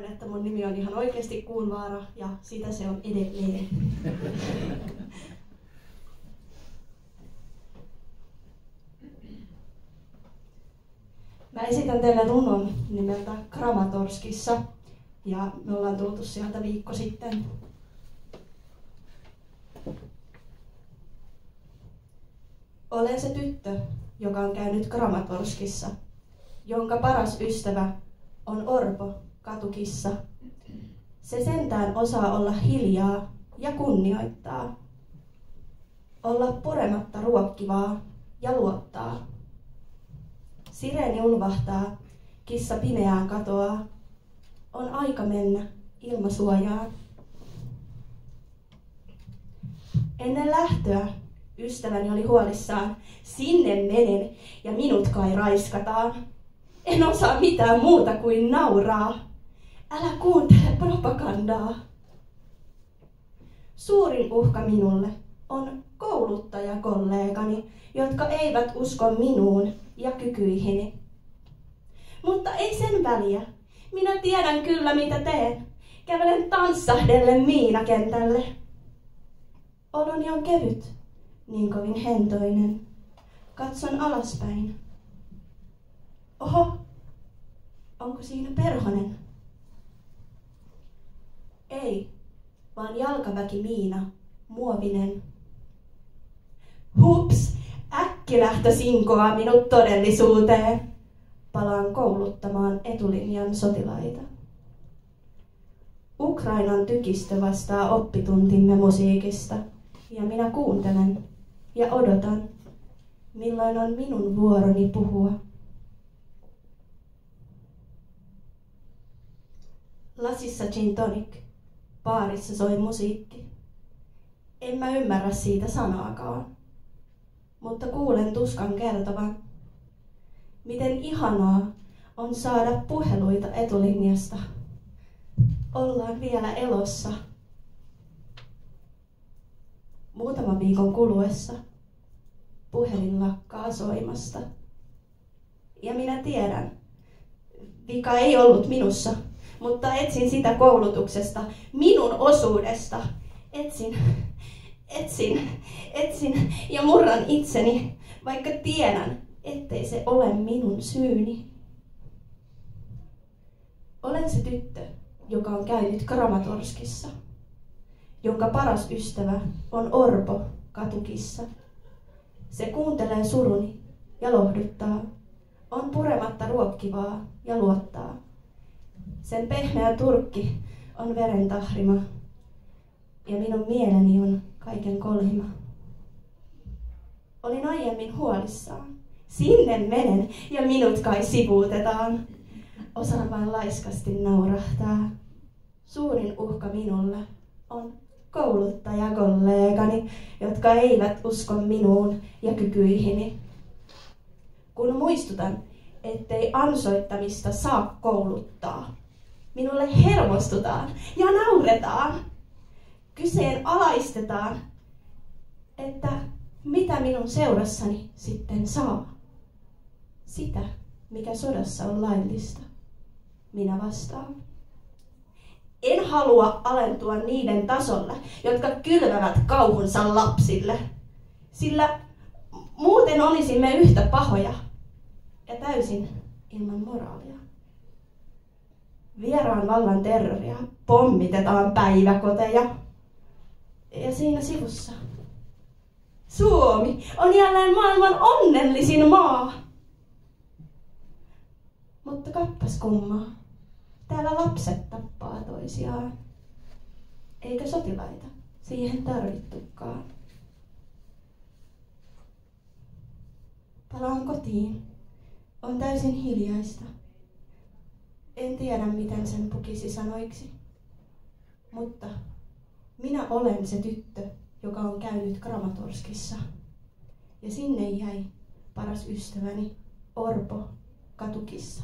Koen, että mun nimi on ihan oikeasti Kuunvaara ja sitä se on edelleen. Mä esitän teille runon nimeltä Kramatorskissa ja me ollaan tultu sieltä viikko sitten. Olen se tyttö, joka on käynyt Kramatorskissa, jonka paras ystävä on orpo katukissa. Se sentään osaa olla hiljaa ja kunnioittaa. Olla purematta ruokkivaa ja luottaa. Sireeni ulvahtaa, kissa pimeään katoaa. On aika mennä ilmasuojaan. Ennen lähtöä ystäväni oli huolissaan. Sinne menen ja minut kai raiskataan. En osaa mitään muuta kuin nauraa. Älä kuuntele propagandaa. Suurin uhka minulle on kouluttajakollegani, jotka eivät usko minuun ja kykyihini. Mutta ei sen väliä. Minä tiedän kyllä mitä teen. Kävelen tanssahdellen miinakentälle. Oloni on kevyt, niin kovin hentoinen. Katson alaspäin. Oho, onko siinä perhonen? Ei, vaan jalkaväkimiina, muovinen. Hups, äkkilähtö sinkoaa minut todellisuuteen. Palaan kouluttamaan etulinjan sotilaita. Ukrainan tykistö vastaa oppituntimme musiikista, ja minä kuuntelen ja odotan, milloin on minun vuoroni puhua. Lasissa gin tonic, baarissa soi musiikki. En mä ymmärrä siitä sanaakaan, mutta kuulen tuskan kertovan, miten ihanaa on saada puheluita etulinjasta. Ollaan vielä elossa. Muutaman viikon kuluessa puhelin lakkaa soimasta. Ja minä tiedän, vika ei ollut minussa, mutta etsin sitä koulutuksesta, minun osuudesta. Etsin ja murran itseni, vaikka tiedän, ettei se ole minun syyni. Olen se tyttö, joka on käynyt Kramatorskissa, jonka paras ystävä on orpo katukissa. Se kuuntelee suruni ja lohduttaa, on purematta ruokkivaa ja luottaa. Sen pehmeä turkki on veren tahrima ja minun mieleni on kaiken kolhima. Olin aiemmin huolissaan. Sinne menen ja minut kai sivuutetaan. Osaan vain laiskasti naurahtaa. Suurin uhka minulle on kouluttajakollegani, jotka eivät usko minuun ja kykyihini. Kun muistutan, ettei ansoittamista saa kouluttaa, minulle hermostutaan ja nauretaan. Kyseenalaistetaan, että mitä minun seurassani sitten saa. Sitä, mikä sodassa on laillista. Minä vastaan. En halua alentua niiden tasolle, jotka kylvävät kauhunsa lapsille, sillä muuten olisimme yhtä pahoja ja täysin ilman moraalia. Vieraan vallan terroria pommitetaan päiväkoteja ja siinä sivussa Suomi on jälleen maailman onnellisin maa. Mutta kappas kummaa, täällä lapset tappaa toisiaan, eikä sotilaita siihen tarvittukaan. Palaan kotiin, on täysin hiljaista. En tiedä miten sen pukisi sanoiksi, mutta minä olen se tyttö, joka on käynyt Kramatorskissa. Ja sinne jäi paras ystäväni orpo katukissa.